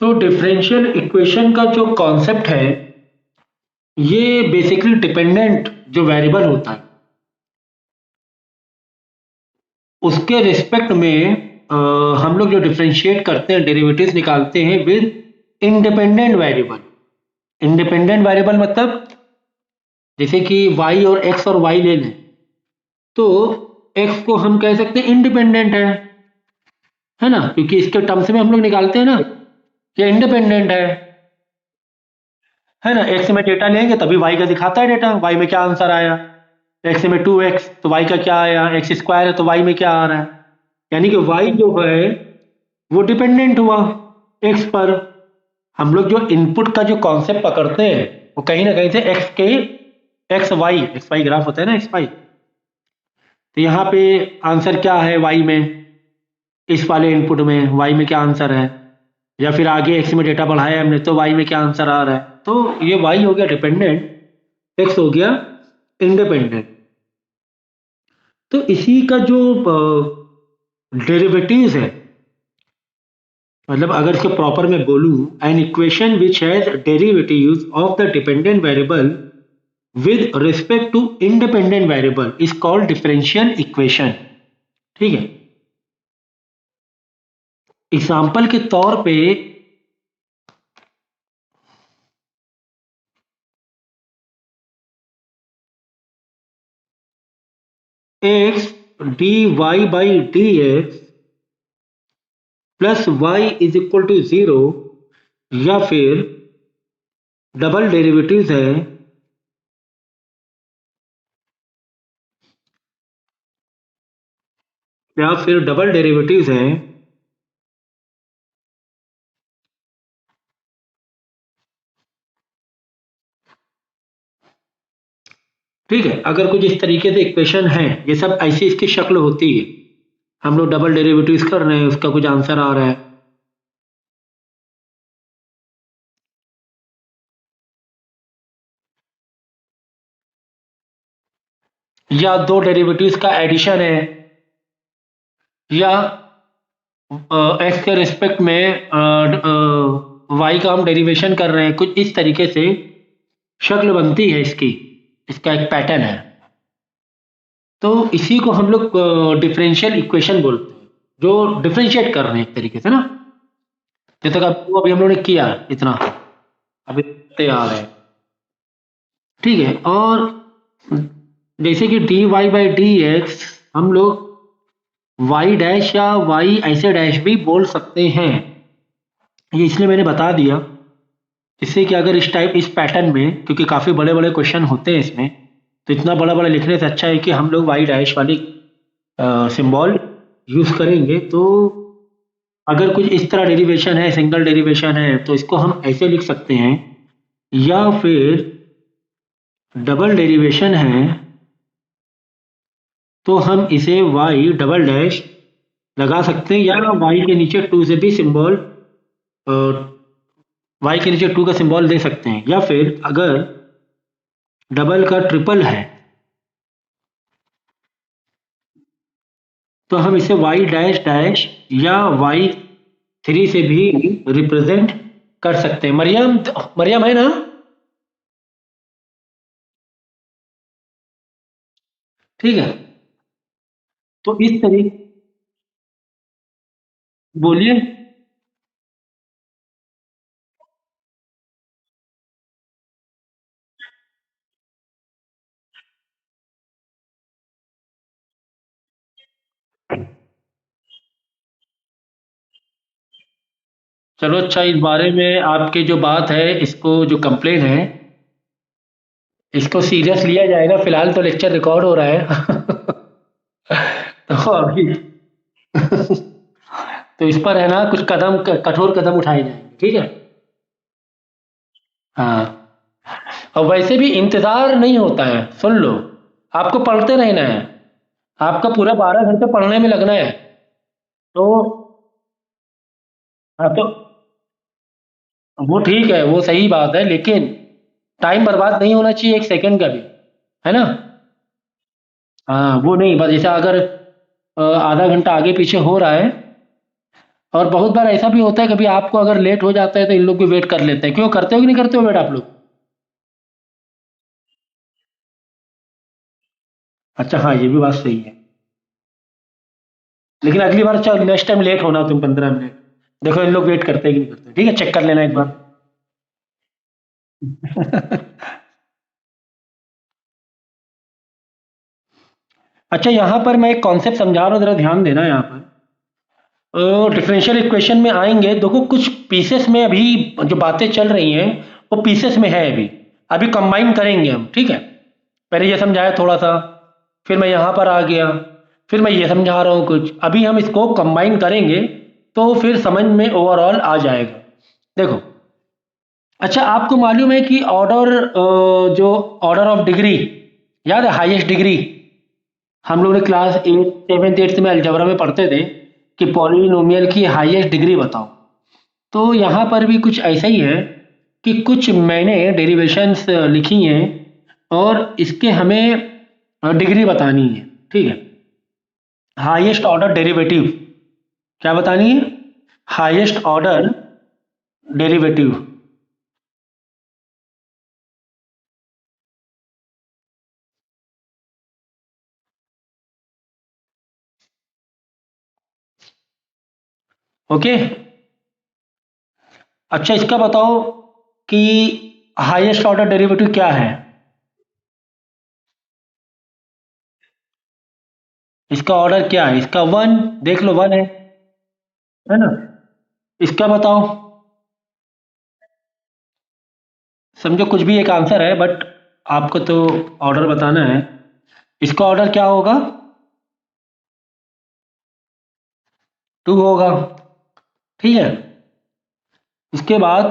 तो differential equation का जो कॉन्सेप्ट है ये बेसिकली डिपेंडेंट जो वेरिएबल होता है उसके रिस्पेक्ट में हम लोग जो डिफरेंशिएट करते हैं, डेरिवेटिव्स निकालते हैं with independent variable. Independent variable मतलब जैसे कि y और x और y ले लें तो x को हम कह सकते हैं इंडिपेंडेंट है ना, क्योंकि इसके टर्म्स में हम लोग निकालते हैं ना, ये इंडिपेंडेंट है ना। x में डेटा लेंगे तभी y का दिखाता है डेटा, y में क्या आंसर आया। x में 2x तो y का क्या आया, x स्क्वायर है तो y में क्या आ रहा है, यानी कि y जो है वो डिपेंडेंट हुआ x पर। हम लोग जो इनपुट का जो कॉन्सेप्ट पकड़ते हैं वो कहीं ना कहीं से एक्स वाई ग्राफ होता है ना, एक्स वाई। तो यहाँ पे आंसर क्या है y में, इस वाले इनपुट में y में क्या आंसर है, या फिर आगे x में डेटा बढ़ाया हमने तो y में क्या आंसर आ रहा है। तो ये y हो गया डिपेंडेंट, x हो गया इंडिपेंडेंट। तो इसी का जो डेरिवेटिव्स है, मतलब अगर इसके प्रॉपर में बोलूं, an equation which has derivatives of the dependent variable with respect to independent variable is called differential equation. ठीक है, एग्जाम्पल के तौर पे x dy by D x plus y is equal to 0, या फिर डबल डेरिवेटिव्स है है ठीक है। अगर कुछ इस तरीके से इक्वेशन है, ये सब ऐसी इसकी शक्ल होती है, हम लोग डबल डेरिवेटिव्स कर रहे हैं, उसका कुछ आंसर आ रहा है, या दो डेरिवेटिव्स का एडिशन है, या एक्स के रिस्पेक्ट में वाई का हम डेरिवेशन कर रहे हैं, कुछ इस तरीके से शक्ल बनती है इसकी, इसका एक पैटर्न है। तो इसी को हम लोग डिफरेंशियल इक्वेशन बोलते हैं, जो डिफरेंशिएट कर रहे हैं एक तरीके से ना, जैसे कि अभी हम लोगों ने किया इतना, अभी तैयार है। ठीक है, और जैसे कि d Y by D x हम लोग वाई डैश या वाई ऐसे डैश भी बोल सकते हैं, ये इसलिए मैंने बता दिया इससे कि अगर इस पैटर्न में, क्योंकि काफ़ी बड़े बड़े क्वेश्चन होते हैं इसमें, तो इतना बड़ा बड़ा लिखने से अच्छा है कि हम लोग वाई डैश वाली सिंबल यूज़ करेंगे। तो अगर कुछ इस तरह डेरिवेशन है, सिंगल डेरिवेशन है, तो इसको हम ऐसे लिख सकते हैं, या फिर डबल डेरिवेशन है तो हम इसे y डबल डैश लगा सकते हैं, या y के नीचे 2 से भी सिंबल, y के नीचे 2 का सिंबल दे सकते हैं, या फिर अगर डबल का ट्रिपल है तो हम इसे y डैश डैश या y3 से भी रिप्रेजेंट कर सकते हैं। मरियम, मरियम है ना? ठीक है, तो इस तरीके, बोलिए। चलो अच्छा, इस बारे में आपकी जो बात है, इसको जो कंप्लेन है इसको सीरियस लिया जाएगा। फिलहाल तो लेक्चर रिकॉर्ड हो रहा है तो अभी तो इस पर है ना कुछ कठोर कदम उठाए जाएंगे, ठीक है। हाँ, और वैसे भी इंतजार नहीं होता है, सुन लो, आपको पढ़ते रहना है, आपका पूरा 12 घंटे पढ़ने में लगना है। तो हाँ, तो वो ठीक है, वो सही बात है, लेकिन टाइम बर्बाद नहीं होना चाहिए एक सेकंड का भी, है ना। हाँ, वो नहीं, बस जैसे अगर आधा घंटा आगे पीछे हो रहा है और बहुत बार ऐसा भी होता है, कभी आपको अगर लेट हो जाता है तो इन लोग भी वेट कर लेते हैं। क्यों करते हो कि नहीं करते हो वेट आप लोग? अच्छा हाँ, ये भी बात सही है। लेकिन अगली बार चलो, नेक्स्ट टाइम लेट होना तुम 15 मिनट, देखो इन लोग वेट करते हैं कि नहीं करते। ठीक है, चेक कर लेना एक बार। अच्छा, यहाँ पर मैं एक कॉन्सेप्ट समझा रहा हूँ, जरा ध्यान देना यहाँ पर। डिफरेंशियल इक्वेशन में आएंगे, देखो कुछ पीसेस में अभी जो बातें चल रही हैं वो पीसेस में है। अभी अभी कंबाइन करेंगे हम, ठीक है। पहले ये समझाया थोड़ा सा, फिर मैं यहाँ पर आ गया, फिर मैं ये समझा रहा हूँ कुछ, अभी हम इसको कंबाइन करेंगे तो फिर समझ में ओवरऑल आ जाएगा। देखो, अच्छा आपको मालूम है कि ऑर्डर, जो ऑर्डर ऑफ डिग्री, याद है हाईएस्ट डिग्री? हम लोग ने क्लास 7th 8th में अलजेब्रा में पढ़ते थे कि पॉलिनोमियल की हाईएस्ट डिग्री बताओ। तो यहाँ पर भी कुछ ऐसा ही है कि कुछ मैंने डेरिवेशंस लिखी हैं और इसके हमें डिग्री बतानी है, ठीक है। हाईएस्ट ऑर्डर डेरिवेटिव क्या बतानी है? Highest order derivative. ओके। अच्छा, इसका बताओ कि हाईएस्ट ऑर्डर डेरिवेटिव क्या है? इसका ऑर्डर क्या है? इसका वन, देख लो वन है ना? इसका बताओ। समझो कुछ भी एक आंसर है, बट आपको तो ऑर्डर बताना है। इसका ऑर्डर क्या होगा? टू होगा, ठीक है। इसके बाद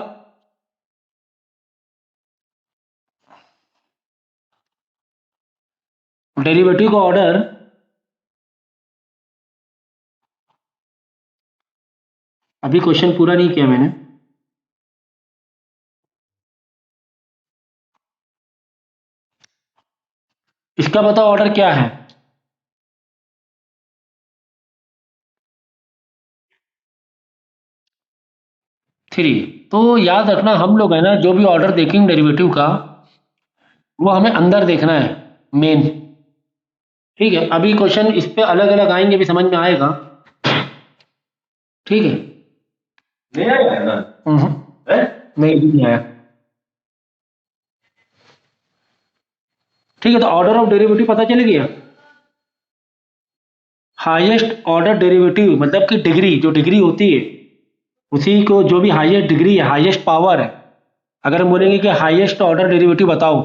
डेरिवेटिव का ऑर्डर, अभी क्वेश्चन पूरा नहीं किया मैंने। इसका बताओ ऑर्डर क्या है? थ्री। तो याद रखना, हम लोग है ना जो भी ऑर्डर देखेंगे डेरिवेटिव का, वो हमें अंदर देखना है, मेन। ठीक है, अभी क्वेश्चन इस पे अलग अलग आएंगे, भी समझ में आएगा, ठीक है। नहीं आया है ना? है? नहीं, अभी नहीं आया। ठीक है, तो ऑर्डर ऑफ डेरिवेटिव पता चल गया। हाईएस्ट ऑर्डर डेरिवेटिव मतलब कि डिग्री, जो डिग्री होती है उसी को, जो भी हाईएस्ट डिग्री है, हाईएस्ट पावर है। अगर हम बोलेंगे कि हाईएस्ट ऑर्डर डेरिवेटिव बताओ,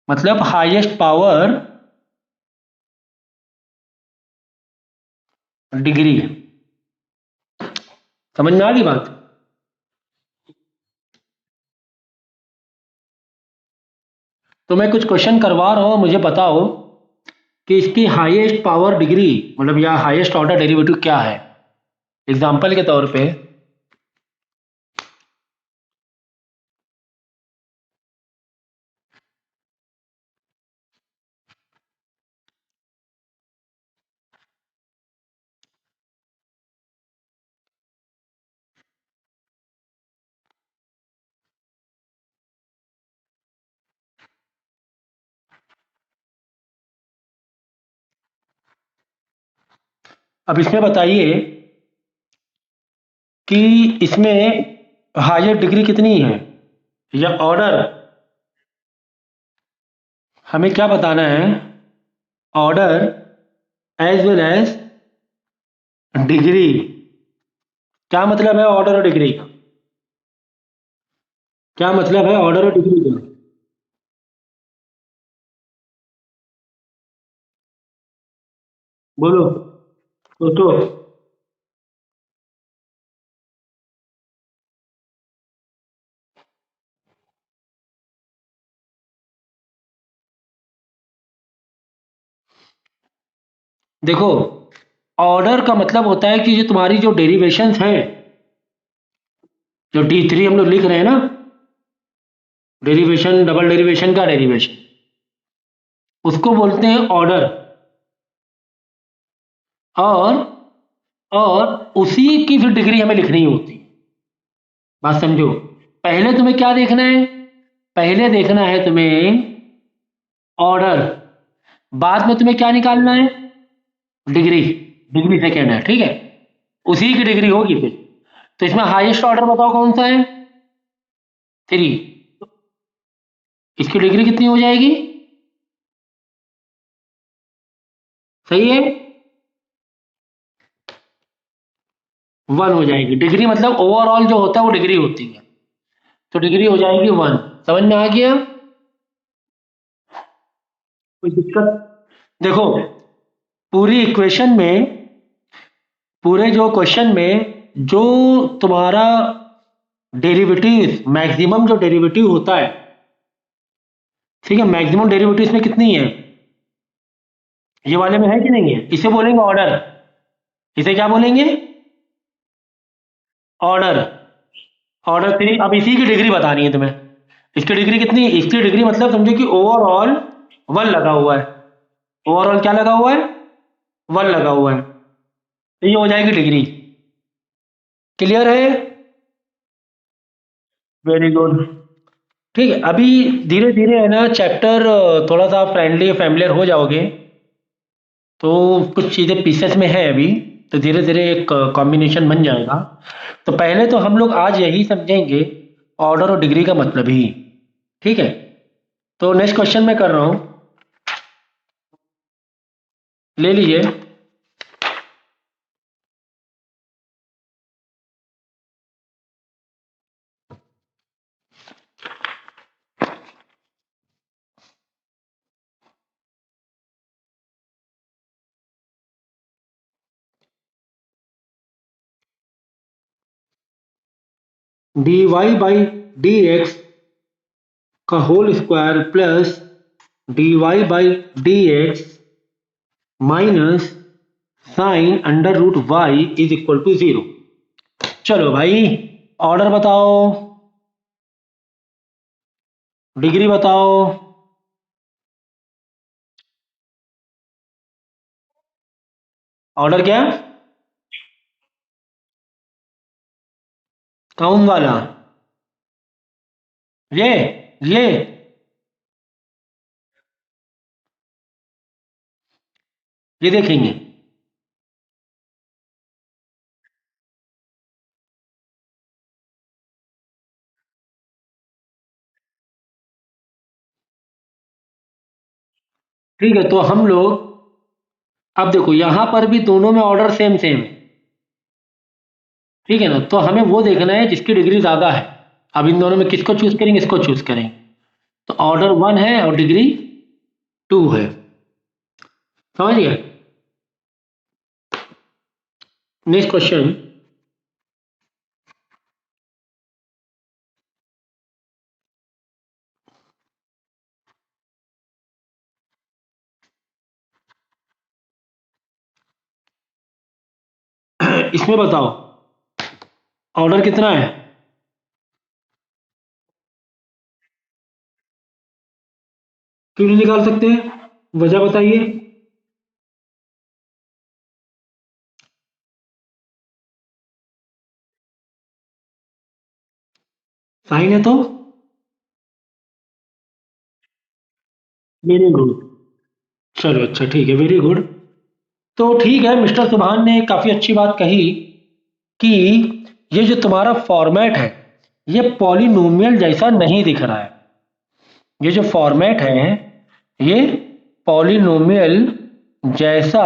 मतलब हाईएस्ट पावर डिग्री है। समझ में आ गई बात? तो मैं कुछ क्वेश्चन करवा रहा हूं, मुझे बताओ कि इसकी हाईएस्ट पावर डिग्री मतलब या हाईएस्ट ऑर्डर डेरिवेटिव क्या है। एग्जाम्पल के तौर पे, अब इसमें बताइए कि इसमें हाईएस्ट डिग्री कितनी है, या ऑर्डर, हमें क्या बताना है? Order as well as degree. क्या मतलब है ऑर्डर और डिग्री का? क्या मतलब है ऑर्डर और डिग्री का? बोलो, सोचो। देखो, ऑर्डर का मतलब होता है कि जो तुम्हारी जो डेरिवेशंस हैं जो D3 हम लोग लिख रहे हैं ना, डेरिवेशन, डबल डेरिवेशन का डेरिवेशन, उसको बोलते हैं ऑर्डर। और उसी की फिर डिग्री हमें लिखनी होती है। बात समझो, पहले तुम्हें क्या देखना है? पहले देखना है तुम्हें ऑर्डर, बाद में तुम्हें क्या निकालना है? डिग्री। डिग्री सेकेंड है, ठीक है, उसी की डिग्री होगी फिर। तो इसमें हाईएस्ट ऑर्डर बताओ कौन सा है? 3। इसकी डिग्री कितनी हो जाएगी? सही है, 1 हो जाएगी। डिग्री मतलब ओवरऑल जो होता है वो डिग्री होती है, तो डिग्री हो जाएगी 1। समझ में आ गया? कोई दिक्कत? देखो, पूरी इक्वेशन में, पूरे जो क्वेश्चन में जो तुम्हारा डेरिवेटिव, मैक्सिमम जो डेरिवेटिव होता है, ठीक है, मैक्सिमम डेरिवेटिव इसमें कितनी है? ये वाले में है कि नहीं है? इसे बोलेंगे ऑर्डर। इसे क्या बोलेंगे? ऑर्डर। ऑर्डर 3। अब इसी की डिग्री बतानी है तुम्हें। इसकी डिग्री कितनी? इसकी डिग्री मतलब समझो कि ओवरऑल 1 लगा हुआ है। ओवरऑल क्या लगा हुआ है? 1 लगा हुआ है, तो ये हो जाएगी डिग्री। क्लियर है? Very good. ठीक है, अभी धीरे धीरे है ना चैप्टर, थोड़ा सा फ्रेंडली फैमिलियर हो जाओगे, तो कुछ चीज़ें पीसेस में है अभी, तो धीरे धीरे एक कॉम्बिनेशन बन जाएगा। तो पहले तो हम लोग आज यही समझेंगे ऑर्डर और डिग्री का मतलब ही। ठीक है, तो नेक्स्ट क्वेश्चन मैं कर रहा हूँ, ले लीजिए। D Y by D X का whole square plus D Y by D X minus sine under root Y is equal to 0। चलो भाई, ऑर्डर बताओ, डिग्री बताओ। ऑर्डर क्या? कौन वाला? ये ये देखेंगे। ठीक है, तो हम लोग, अब देखो यहां पर भी दोनों में ऑर्डर सेम सेम है, ठीक है ना, तो हमें वो देखना है जिसकी डिग्री ज्यादा है। अब इन दोनों में किसको चूज करेंगे? इसको चूज करेंगे। तो ऑर्डर 1 है और डिग्री 2 है। समझ गए? Next question. इसमें बताओ ऑर्डर कितना है? क्यों नहीं निकाल सकते? वजह बताइए। साइन है तो? Very good. चलो अच्छा, ठीक है, वेरी गुड। तो ठीक है, मिस्टर सुभान ने काफी अच्छी बात कही कि ये जो तुम्हारा फॉर्मेट है, ये पॉलिनोमियल जैसा नहीं दिख रहा है। ये जो फॉर्मेट है, ये पॉलिनोमियल जैसा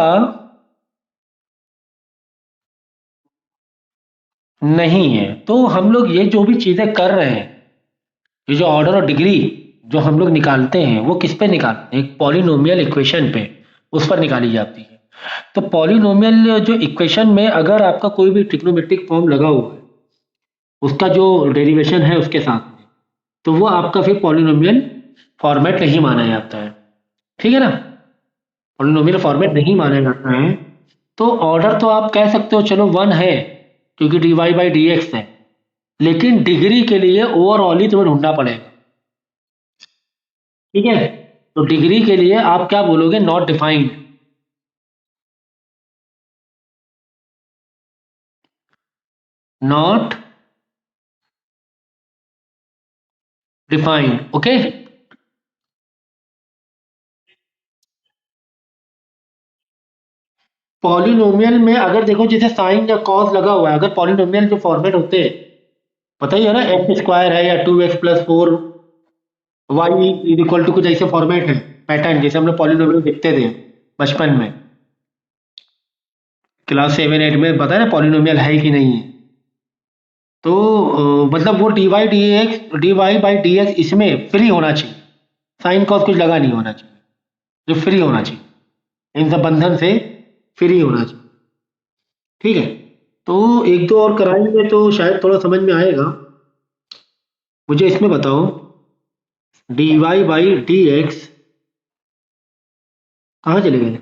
नहीं है। तो हम लोग ये जो भी चीजें कर रहे हैं, ये जो ऑर्डर और डिग्री जो हम लोग निकालते हैं, वो किस पे निकालते हैं? एक पॉलिनोमियल इक्वेशन पे, उस पर निकाली जाती है। तो पॉलिनोमियल जो इक्वेशन में अगर आपका कोई भी ट्रिग्नोमेट्रिक फॉर्म लगा हुआ है, उसका जो डेरिवेशन है उसके साथ में, तो वो आपका फिर पॉलिनोमियल फॉर्मेट नहीं माना जाता है। ठीक है ना, पॉलिनोमियल फॉर्मेट नहीं माना जाता है। तो ऑर्डर तो आप कह सकते हो चलो 1 है, क्योंकि d Y by D x है, लेकिन डिग्री के लिए ओवरऑल ही तुम्हें ढूंढना पड़ेगा। ठीक है, तो डिग्री के लिए आप क्या बोलोगे? Not defined. Not defined. Okay, polynomial में अगर देखो जैसे साइन या कॉस लगा हुआ है, अगर पॉलिनोमियल जो फॉर्मेट होते हैं पता ही है ना, एक्स स्क्वायर है या 2x+4 Y is equal to, कुछ ऐसे फॉर्मेट है, पैटर्न जैसे हम लोग पॉलिनोमियल देखते थे बचपन में, क्लास 7 8 में, पता है ना पॉलिनोमियल है कि नहीं है। तो मतलब वो dy/dx इसमें फ्री होना चाहिए, साइन कॉस कुछ लगा नहीं होना चाहिए, जो फ्री होना चाहिए, इन सब बंधन से फ्री होना चाहिए। ठीक है, तो एक दो और कराएंगे तो शायद थोड़ा समझ में आएगा। मुझे इसमें बताओ, dy/dx कहाँ चले गए?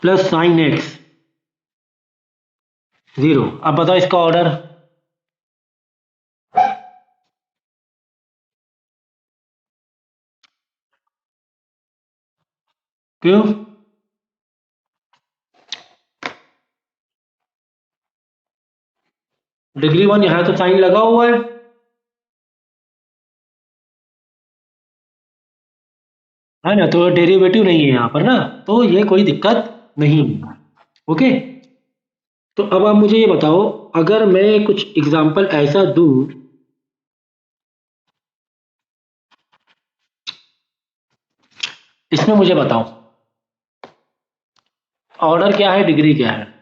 Plus sine x 0। अब बताओ इसका ऑर्डर। क्यों? डिग्री 1 यहाँ तो साइन लगा हुआ है ना, तो डेरिवेटिव नहीं है यहाँ पर ना, तो ये कोई दिक्कत नहीं है। ओके, तो अब आप मुझे ये बताओ, अगर मैं कुछ एग्जांपल ऐसा दूं, इसमें मुझे बताओ ऑर्डर क्या है, डिग्री क्या है?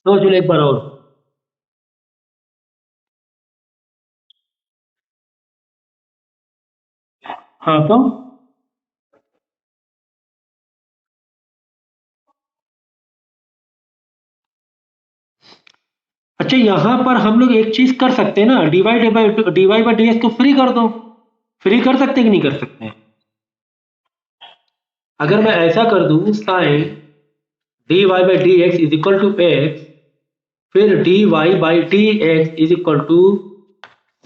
सोच लो एक बार और। हाँ तो अच्छा, यहाँ पर हम लोग एक चीज कर सकते हैं ना, dy/dx को फ्री कर दो। फ्री कर सकते हैं कि नहीं कर सकते हैं? अगर मैं ऐसा कर दूं, sine dy/dx is equal to x, फिर dy/dx is equal to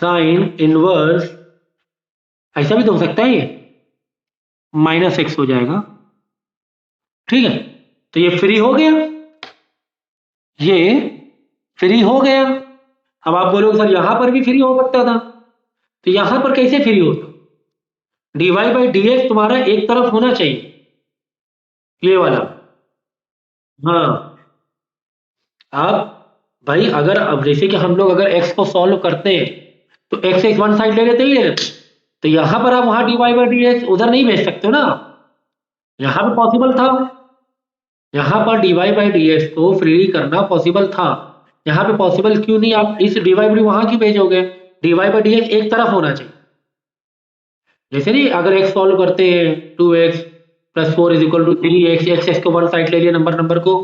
sine inverse, ऐसा भी तो हो सकता है, ये -x हो जाएगा। ठीक है, तो ये फ्री हो गया, ये फ्री हो गया। अब आप बोलोगे सर यहां पर भी फ्री हो सकता था, तो यहां पर कैसे फ्री होता? dy/dx तुम्हारा एक तरफ होना चाहिए, ये वाला। हाँ, अब भाई अगर अब जैसे कि हम लोग अगर x को सॉल्व करते हैं तो x वन साइड ले लेते ही ले लेते, तो यहां पर आप वहां dy/dx उधर नहीं भेज सकते हो ना, यहां पे पॉसिबल था, यहाँ पर dy/dx को फ्री करना पॉसिबल था, यहाँ पे पॉसिबल क्यों नहीं? आप इस dy/dy वहां क्यों भेजोगे? dy/dx एक तरफ होना चाहिए। जैसे नहीं, अगर x सॉल्व करते हैं 2x+4 is equal to 3x, x को वन साइड ले लिया, नंबर को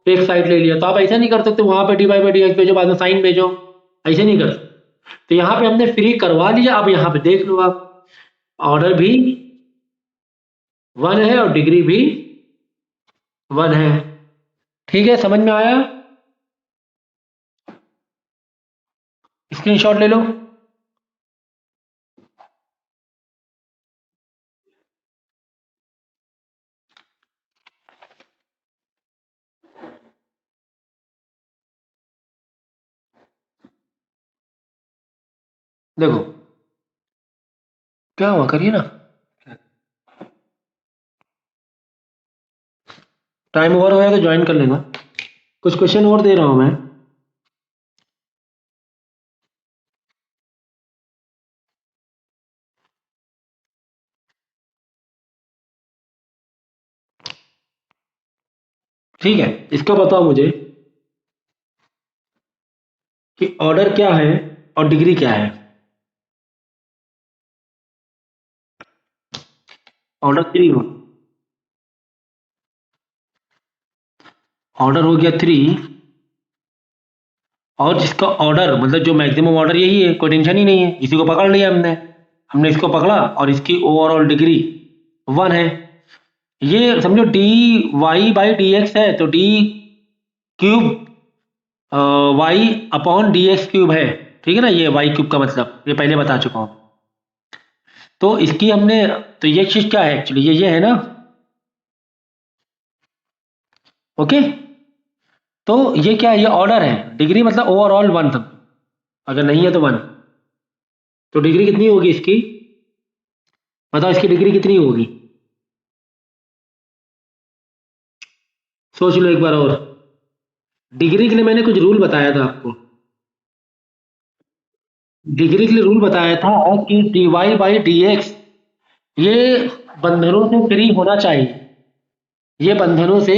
एक साइड ले लिया, तो आप ऐसा नहीं कर सकते वहां पे dy/dx भेजो बाद में साइन भेजो, ऐसे नहीं कर सकते। तो यहाँ पे हमने फ्री करवा लिया, अब यहाँ पे देख लो आप, ऑर्डर भी 1 है और डिग्री भी 1 है। ठीक है, समझ में आया? स्क्रीनशॉट ले लो। देखो क्या हुआ, करिए ना। टाइम ओवर हो गया तो ज्वाइन कर लेना, कुछ क्वेश्चन और दे रहा हूं मैं। ठीक है, इसका बताओ मुझे कि ऑर्डर क्या है और डिग्री क्या है। ऑर्डर 3 हो, ऑर्डर हो गया 3, और जिसका ऑर्डर मतलब जो मैक्सिमम ऑर्डर यही है, कोई टेंशन ही नहीं है, इसी को पकड़ लिया हमने। हमने इसको पकड़ा और इसकी ओवरऑल डिग्री 1 है। ये समझो d Y by D x है, तो d cube y upon d x cube है। ठीक है ना, ये वाई क्यूब का मतलब ये पहले बता चुका हूँ। तो इसकी हमने, तो ये चीज़ क्या है एक्चुअली, ये है ना। ओके, तो ये क्या है, ये ऑर्डर है। डिग्री मतलब ओवरऑल 1 तक, अगर नहीं है तो 1। तो डिग्री कितनी होगी इसकी, बताओ इसकी डिग्री कितनी होगी, सोच लो एक बार और। डिग्री के लिए मैंने कुछ रूल बताया था आपको। डिग्री के लिए रूल बताया था कि d Y by D x ये बंधनों से फ्री होना चाहिए। ये बंधनों से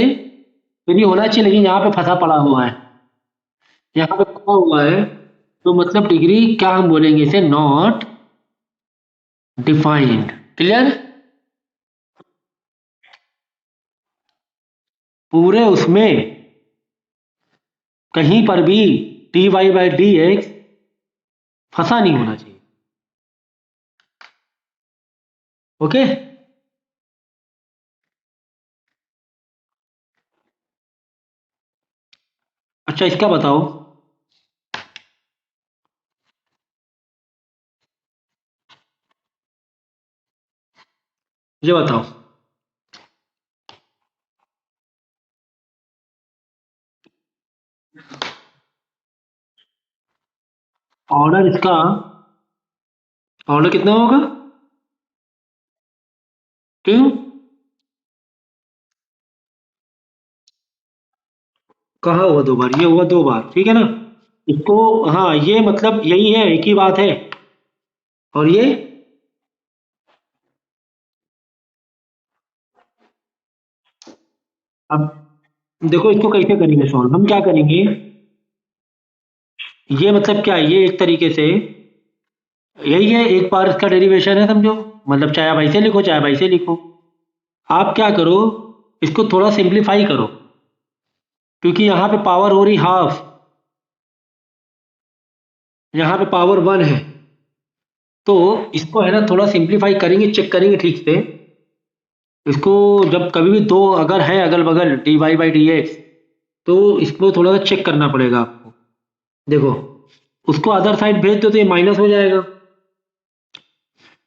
फ्री होना चाहिए, लेकिन यहाँ पे फंसा पड़ा हुआ है। यहाँ पे फंसा हुआ है, तो मतलब डिग्री क्या हम बोलेंगे इसे, नॉट डिफाइंड। क्लियर। पूरे उसमें कहीं पर भी d Y by D x फंसा नहीं होना चाहिए। ओके। अच्छा इसका बताओ, ये बताओ ऑर्डर इसका, ऑर्डर कितना होगा, क्यों, कहाँ हुआ 2 बार, ये हुआ 2 बार, ठीक है ना। इसको, हाँ ये मतलब यही है, एक ही बात है। और ये अब देखो इसको कैसे करेंगे सॉल्व, हम क्या करेंगे, ये मतलब क्या है, ये एक तरीके से यही है, एक बार इसका डेरिवेशन है समझो। मतलब चाहे आप ऐसे लिखो चाहे आप ऐसे लिखो। आप क्या करो, इसको थोड़ा सिंप्लीफाई करो, क्योंकि यहाँ पे पावर हो रही हाफ, यहाँ पे पावर 1 है। तो इसको है ना थोड़ा सिंप्लीफाई करेंगे, चेक करेंगे ठीक से इसको। जब कभी भी दो अगर है अगल बगल d Y by D x, तो इसको थोड़ा सा चेक करना पड़ेगा आपको। देखो, उसको अदर साइड भेज दो तो ये माइनस हो जाएगा।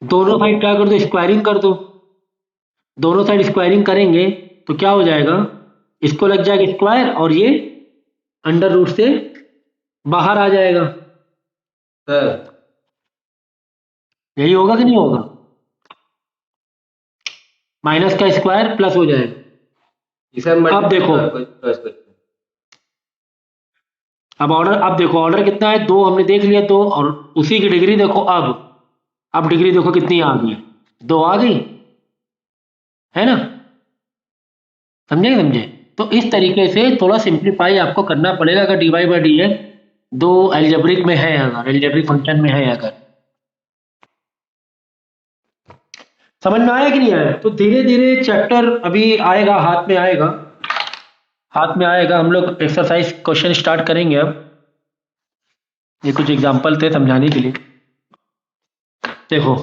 दोनों साइड क्या कर दो, स्क्वायरिंग कर दो। दोनों साइड स्क्वायरिंग करेंगे तो क्या हो जाएगा, इसको लग जाएगा स्क्वायर और ये अंडर रूट से बाहर आ जाएगा। यही होगा कि नहीं होगा, माइनस का स्क्वायर प्लस हो जाएगा। अब देखो, अब ऑर्डर, अब देखो ऑर्डर कितना है, 2 हमने देख लिया, 2 और उसी की डिग्री देखो। अब डिग्री देखो कितनी आ गई, 2 आ गई, है ना। समझे समझे। तो इस तरीके से थोड़ा सिंप्लीफाई आपको करना पड़ेगा, अगर d Y by D x दो एल्जेब्रिक में है, अगर एल्जेब्रिक फंक्शन में है अगर। समझ में आया कि नहीं आया, तो धीरे धीरे चैप्टर अभी आएगा, हाथ में आएगा, हाथ में आएगा। हम लोग एक्सरसाइज क्वेश्चन स्टार्ट करेंगे अब। ये कुछ एग्जाम्पल थे समझाने के लिए। देखो,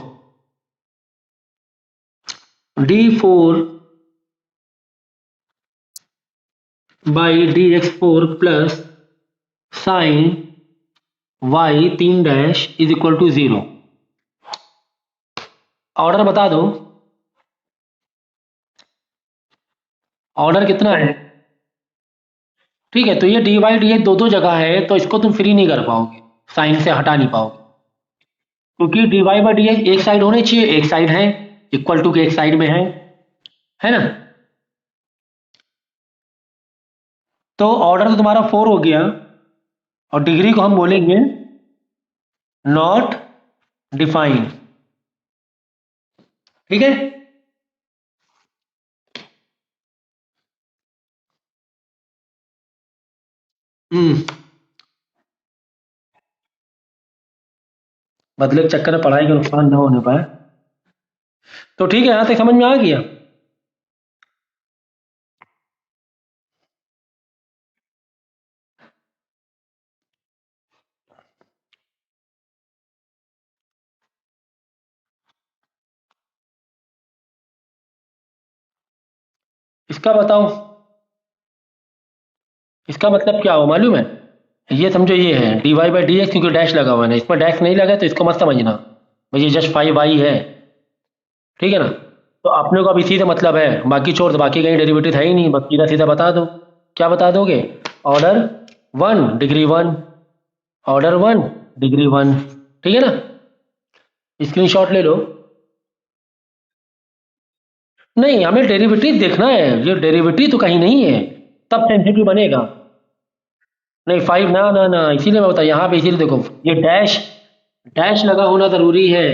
d4 by D x 4 plus sine y 3 dash is equal to 0। Order बता दो, ऑर्डर कितना है। ठीक है, तो ये डी वाई डी एक्स दो दो जगह है, तो इसको तुम फ्री नहीं कर पाओगे, साइन से हटा नहीं पाओगे, क्योंकि d Y by D x एक साइड होने चाहिए, एक साइड है, इक्वल टू के एक साइड में है ना। तो ऑर्डर तो तुम्हारा 4 हो गया, और डिग्री को हम बोलेंगे नॉट डिफाइंड। ठीक है। हम्म, बदले के चक्कर में पढ़ाई का नुकसान न होने पाए। तो ठीक है, यहां तक समझ में आ गया। इसका बताओ, इसका मतलब क्या हो मालूम है? ये समझो ये है dy बाई डी एक्स, क्योंकि डैश लगा हुआ है ना, इसमें डैश नहीं लगा तो इसको मत समझना भाई, ये जस्ट 5y है, ठीक है ना। तो अपने को अब इसी से मतलब है, बाकी छोड़ दो, बाकी कहीं डेरिवेटिव है ही नहीं, बस सीधा सीधा बता दो। क्या बता दोगे? ऑर्डर 1 डिग्री 1, ऑर्डर 1 डिग्री 1, ठीक है ना। स्क्रीनशॉट ले लो। नहीं, हमें डेरिवेटिव देखना है, ये डेरिवेटिव तो कहीं नहीं है, तब सेंसिटिव बनेगा। नहीं 5 ना ना ना, इसीलिए मैं बता, यहाँ पे इसीलिए देखो, ये डैश डैश लगा होना जरूरी है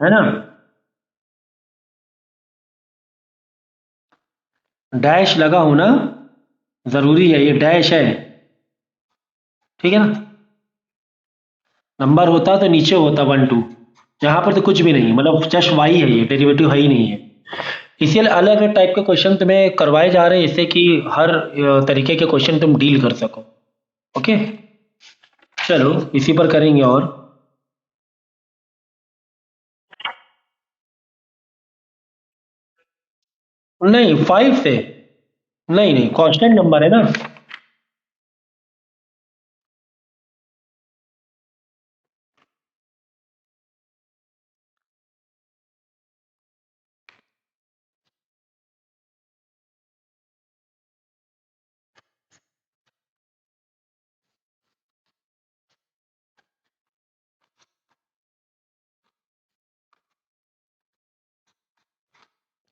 ना। डैश लगा होना जरूरी है, ये डैश है, ठीक है ना। नंबर होता तो नीचे होता 1 2, यहाँ पर तो कुछ भी नहीं, मतलब जस्ट वाई है, ये डेरिवेटिव है ही नहीं है। इसीलिए अलग अलग टाइप के क्वेश्चन तुम्हें करवाए जा रहे हैं, इससे कि हर तरीके के क्वेश्चन तुम डील कर सको। ओके, चलो इसी पर करेंगे। और नहीं 5 से, नहीं नहीं, कांस्टेंट नंबर है ना।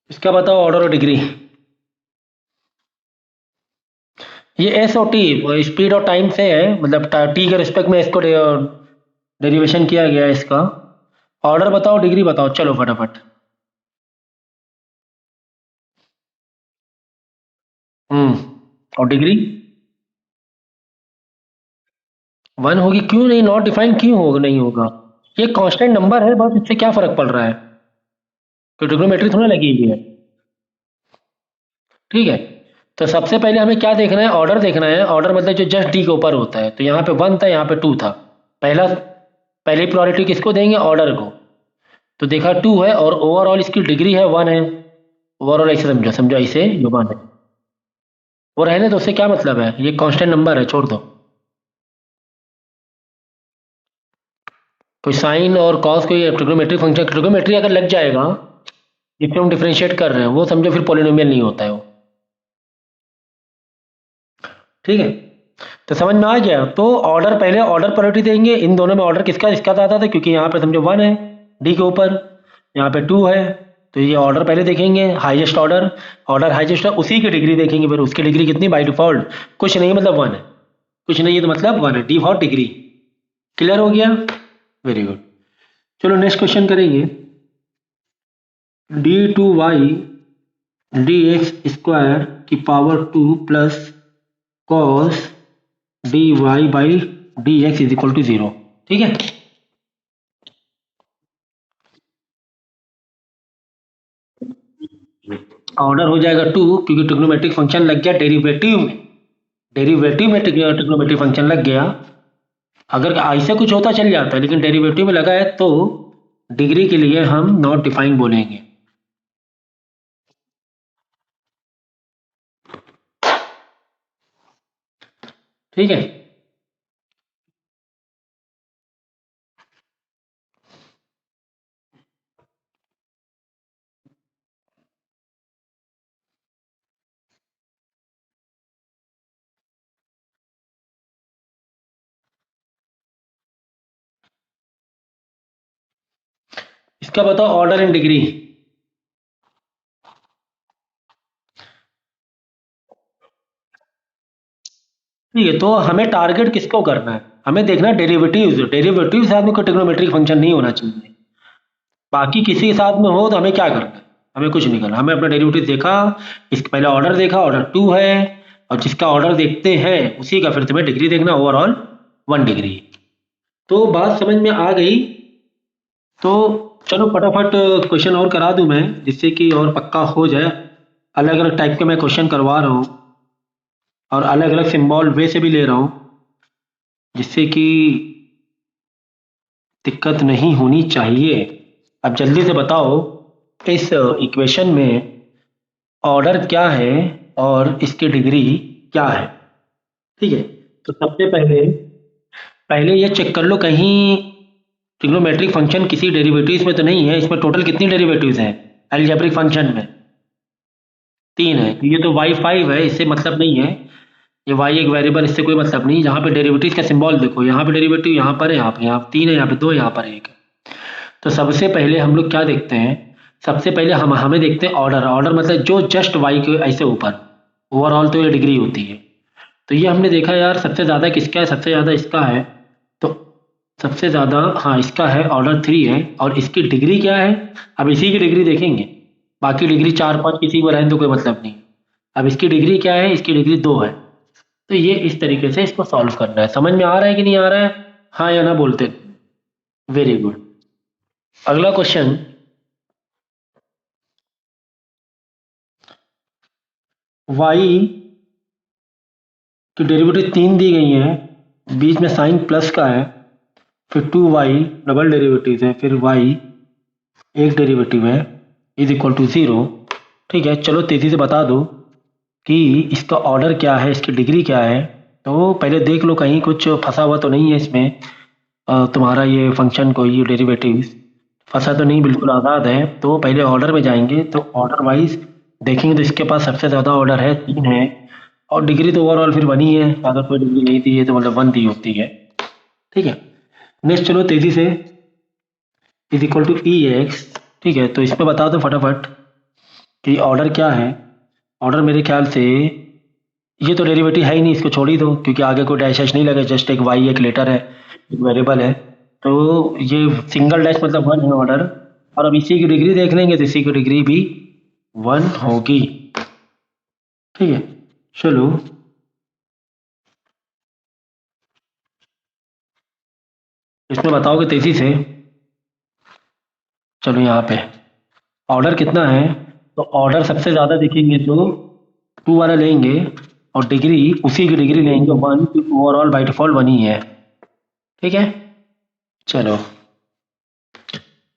इसका बताओ ऑर्डर और डिग्री। ये एस और टी स्पीड और टाइम से है, मतलब टी के रिस्पेक्ट में इसको डेरिवेशन किया गया है इसका। ऑर्डर बताओ, डिग्री बताओ, चलो फटाफट। और डिग्री 1 होगी, क्यों नहीं, नॉट डिफाइंड क्यों होगा, नहीं होगा, ये कांस्टेंट नंबर है, बस इससे क्या फर्क पड़ रहा है, तो ट्रिग्नोमेट्री थोड़ा लगी हुई है, ठीक है। तो सबसे पहले हमें क्या देखना है, ऑर्डर देखना है। ऑर्डर मतलब जो जस्ट डी के ऊपर होता है, तो यहाँ पे 1 था, यहाँ पे 2 था। पहला पहली प्रायोरिटी किसको देंगे, ऑर्डर को। तो देखा 2 है, और ओवरऑल इसकी डिग्री है 1 है। ओवरऑल ऐसे समझो, समझो ऐसे जो 1 है, वो रहने दो, उससे क्या मतलब है, ये कांस्टेंट नंबर है, छोड़ दो। कोई साइन और कॉस, कोई ट्रिग्नोमेट्री फंक्शन, ट्रिग्नोमेट्री अगर लग जाएगा जिससे हम डिफरेंशिएट कर रहे हैं, वो समझो फिर पॉलिनोमियल नहीं होता है वो, ठीक है। तो समझ में आ गया। तो ऑर्डर, पहले ऑर्डर प्रायोरिटी देंगे, इन दोनों में ऑर्डर किसका इसका ज़्यादा था, क्योंकि यहाँ पे समझो 1 है डी के ऊपर, यहाँ पे 2 है, तो ये ऑर्डर पहले देखेंगे, हाईएस्ट ऑर्डर। ऑर्डर हाईएस्ट है, उसी की डिग्री देखेंगे, फिर उसकी डिग्री कितनी, बाई डिफॉल्ट कुछ नहीं मतलब 1 है, कुछ नहीं है तो मतलब 1 है, डिफॉल्ट डिग्री। क्लियर हो गया, वेरी गुड। चलो नेक्स्ट क्वेश्चन करेंगे। d2y dx स्क्वायर की power 2 plus cos dy by D x is equal to 0, ठीक है। ऑर्डर हो जाएगा 2, क्योंकि ट्रिग्नोमेट्रिक फंक्शन लग गया डेरिवेटिव में, डेरिवेटिव में ट्रिग्नोमेट्रिक फंक्शन लग गया। अगर ऐसे कुछ होता चल जाता है, लेकिन डेरिवेटिव में लगा है तो डिग्री के लिए हम नॉट डिफाइन बोलेंगे, ठीक है। इसका बताओ ऑर्डर इन डिग्री। ठीक है, तो हमें टारगेट किसको करना है, हमें देखना है डेरिवेटिव्स, डेरिवेटिव के साथ में कोई ट्रिग्नोमेट्रिक फंक्शन नहीं होना चाहिए। बाकी किसी के साथ में हो तो हमें क्या करना है, हमें कुछ नहीं करना, हमें अपना डेरिवेटिव देखा, इसका पहला ऑर्डर देखा, ऑर्डर 2 है, और जिसका ऑर्डर देखते हैं उसी का फिर तुम्हें डिग्री देखना, ओवरऑल 1 डिग्री। तो बात समझ में आ गई। तो चलो फटाफट क्वेश्चन और करा दूं मैं, जिससे कि और पक्का हो जाए। अलग अलग टाइप के मैं क्वेश्चन करवा रहा हूँ, और अलग अलग सिंबल वे से भी ले रहा हूँ, जिससे कि दिक्कत नहीं होनी चाहिए। अब जल्दी से बताओ, इस इक्वेशन में ऑर्डर क्या है और इसकी डिग्री क्या है। ठीक है, तो सबसे पहले पहले ये चेक कर लो कहीं ट्रिग्नोमेट्रिक फंक्शन किसी डेरिवेटिव्स में तो नहीं है। इसमें टोटल कितनी डेरिवेटिव्स हैं अलजेब्रिक फंक्शन में? 3 है। ये तो y5 है, इससे मतलब नहीं है। ये y एक वेरिएबल, इससे कोई मतलब नहीं। यहाँ पे डेरिवेटिव्स का सिंबल देखो, यहाँ पे डेरिवेटिव यहाँ पर है, यहाँ पे 3 है, यहाँ पे 2, यहाँ पर 1 है। तो सबसे पहले हम लोग क्या देखते हैं, सबसे पहले हम हमें देखते हैं ऑर्डर। ऑर्डर मतलब जो जस्ट y के ऐसे ऊपर, ओवरऑल तो ये डिग्री होती है। तो ये हमने देखा यार सबसे ज़्यादा किसका है, सबसे ज़्यादा इसका है। तो सबसे ज़्यादा हाँ इसका है, ऑर्डर 3 है। और इसकी डिग्री क्या है, अब इसी की डिग्री देखेंगे। बाकी डिग्री 4-5 किसी को रहने तो कोई मतलब नहीं। अब इसकी डिग्री क्या है, इसकी डिग्री 2 है। तो ये इस तरीके से इसको सॉल्व करना है। समझ में आ रहा है कि नहीं आ रहा है, हाँ या ना बोलते? Very good. अगला क्वेश्चन, y की डेरिवेटिव 3 दी गई है, बीच में साइन प्लस का है, फिर 2y डबल डेरिवेटिव है, फिर y एक डेरिवेटिव है, इज इक्वल टू 0। ठीक है, चलो तेजी से बता दो कि इसका ऑर्डर क्या है, इसकी डिग्री क्या है। तो पहले देख लो कहीं कुछ फंसा हुआ तो नहीं है इसमें। तुम्हारा ये फंक्शन को ये डेरिवेटिव्स फंसा तो नहीं, बिल्कुल आज़ाद है। तो पहले ऑर्डर में जाएंगे, तो ऑर्डर वाइज देखेंगे तो इसके पास सबसे ज़्यादा ऑर्डर है, 3 है। और डिग्री तो ओवरऑल फिर 1 ही है, अगर कोई डिग्री नहीं दी है तो मतलब 1 दी होती है। ठीक है, नेक्स्ट चलो तेजी से, is equal to e x. ठीक है, तो इसमें बता दो फटाफट कि ऑर्डर क्या है। ऑर्डर मेरे ख्याल से ये तो डेरिवेटिव है ही नहीं, इसको छोड़ ही दो, क्योंकि आगे कोई डैश नहीं लगे, जस्ट एक वाई एक लेटर है, एक वेरिएबल है। तो ये सिंगल डैश मतलब 1 है ऑर्डर। और अब इसी की डिग्री देख लेंगे, तो इसी की डिग्री भी 1 होगी। ठीक है, चलो इसमें बताओगे तेजी से। चलो यहाँ पे ऑर्डर कितना है, तो ऑर्डर सबसे ज़्यादा देखेंगे तो 2 वाला लेंगे, और डिग्री उसी की डिग्री लेंगे 1, ओवरऑल बाई डिफॉल्ट 1 ही है। ठीक है, चलो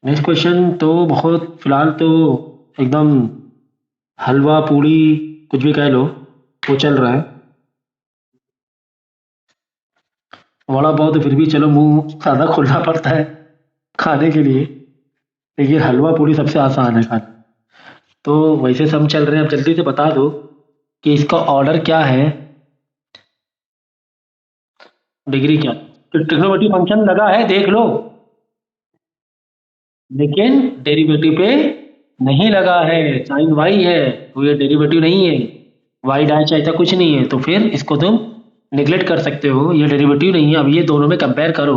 नेक्स्ट क्वेश्चन तो बहुत फिलहाल तो एकदम हलवा पूड़ी कुछ भी कह लो वो चल रहा है। वड़ा पाव तो फिर भी चलो मुंह ज़्यादा खोलना पड़ता है खाने के लिए, लेकिन हलवा पूड़ी सबसे आसान है खाना। तो वैसे सब चल रहे हैं, अब जल्दी से बता दो कि इसका ऑर्डर क्या है, डिग्री क्या। तो ट्रिग्नोमेट्रिक फंक्शन लगा है देख लो, लेकिन डेरिवेटिव पे नहीं लगा है, साइन वाई है, तो ये डेरिवेटिव नहीं है। वाई डैश ऐसा कुछ नहीं है, तो फिर इसको तुम निगलेक्ट कर सकते हो, ये डेरिवेटिव नहीं है। अब ये दोनों में कंपेयर करो,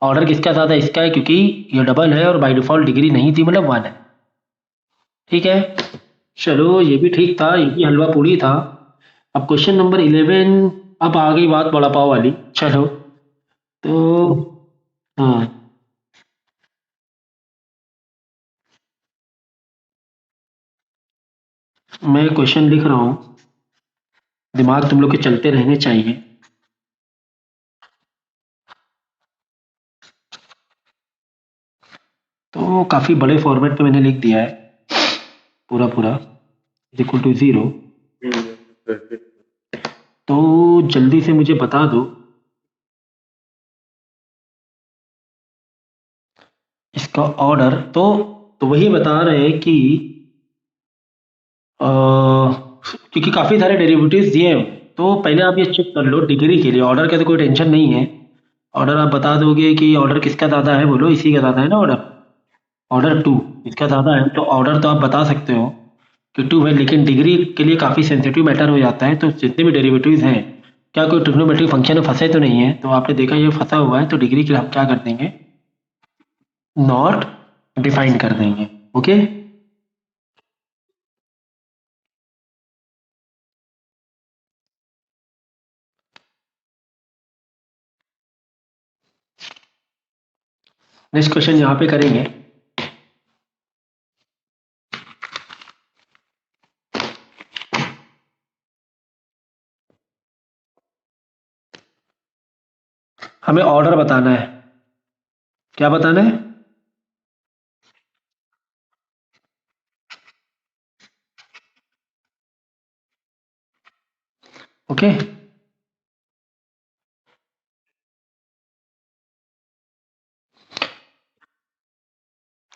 ऑर्डर किसका ज़्यादा, इसका है, क्योंकि ये डबल है और बाय डिफॉल्ट डिग्री नहीं थी, मतलब 1 है। ठीक है, चलो ये भी ठीक था, ये भी हलवा पूड़ी था। अब क्वेश्चन नंबर 11, अब आ गई बात वड़ा पाव वाली। चलो तो हाँ, मैं क्वेश्चन लिख रहा हूँ, दिमाग तुम लोग के चलते रहने चाहिए। तो काफ़ी बड़े फॉर्मेट पे मैंने लिख दिया है, पूरा पूरा इक्वल टू 0। तो जल्दी से मुझे बता दो इसका ऑर्डर। तो वही बता रहे हैं कि क्योंकि काफ़ी सारे डेरिवेटिव्स दिए हैं, तो पहले आप ये चेक कर लो डिग्री के लिए। ऑर्डर का तो कोई टेंशन नहीं है, ऑर्डर आप बता दोगे कि ऑर्डर किसका ज़्यादा है, बोलो इसी का ज़्यादा है ना ऑर्डर। ऑर्डर 2 इसका ज़्यादा है, तो ऑर्डर तो आप बता सकते हो कि 2 है, लेकिन डिग्री के लिए काफ़ी सेंसिटिव मैटर हो जाता है। तो जितने भी डेरिवेटिव्स हैं, क्या कोई ट्रिग्नोमेट्रिक फंक्शन में फंसे तो नहीं है? तो आपने देखा ये फंसा हुआ है, तो डिग्री के लिए हम क्या कर देंगे, नॉट डिफाइन कर देंगे। ओके, नेक्स्ट क्वेश्चन यहाँ पे करेंगे। हमें ऑर्डर बताना है। क्या बताना है? ओके।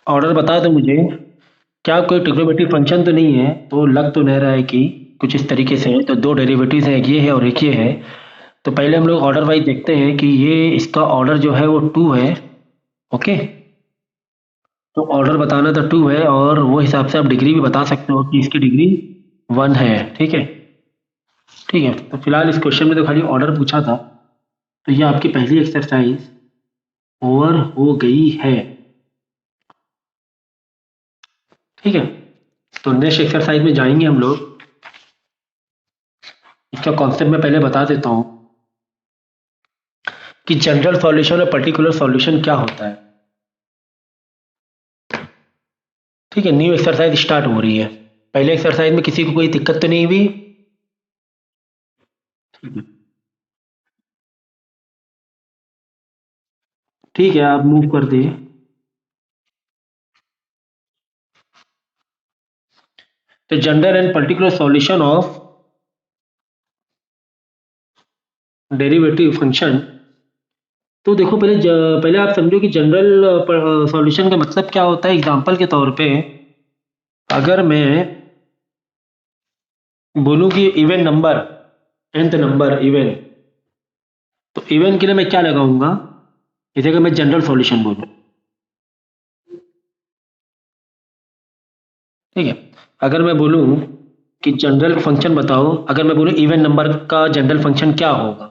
ऑर्डर बता दो मुझे, क्या कोई ट्रिग्नोमेट्रिक फंक्शन तो नहीं है? तो लग तो नहीं रहा है कि कुछ इस तरीके से है। तो दो डेरिवेटिव्स हैं, एक ये है और एक ये है। तो पहले हम लोग ऑर्डर वाइज देखते हैं कि ये इसका ऑर्डर जो है वो 2 है। ओके। तो ऑर्डर बताना तो 2 है, और वो हिसाब से आप डिग्री भी बता सकते हो कि इसकी डिग्री 1 है। ठीक है। ठीक है, तो फिलहाल इस क्वेश्चन में तो खाली ऑर्डर पूछा था। तो ये आपकी पहली एक्सरसाइज ओवर हो गई है। ठीक है, तो नेक्स्ट एक्सरसाइज में जाएंगे हम लोग। इसका कॉन्सेप्ट मैं पहले बता देता हूं कि जनरल सॉल्यूशन और पर्टिकुलर सॉल्यूशन क्या होता है। ठीक है, न्यू एक्सरसाइज स्टार्ट हो रही है। पहले एक्सरसाइज में किसी को कोई दिक्कत तो नहीं हुई? ठीक है, आप मूव कर दिए। तो general and particular solution of derivative function. तो देखो, पहले आप समझो कि जनरल सॉल्यूशन का मतलब क्या होता है। एग्जांपल के तौर पे अगर मैं बोलूं कि even number, nth number even, तो इवन के लिए मैं क्या लगाऊंगा? जैसे अगर मैं जनरल सॉल्यूशन बोलूं, ठीक है। अगर मैं बोलूं कि जनरल फंक्शन बताओ, अगर मैं बोलूं इवन नंबर का जनरल फंक्शन क्या होगा,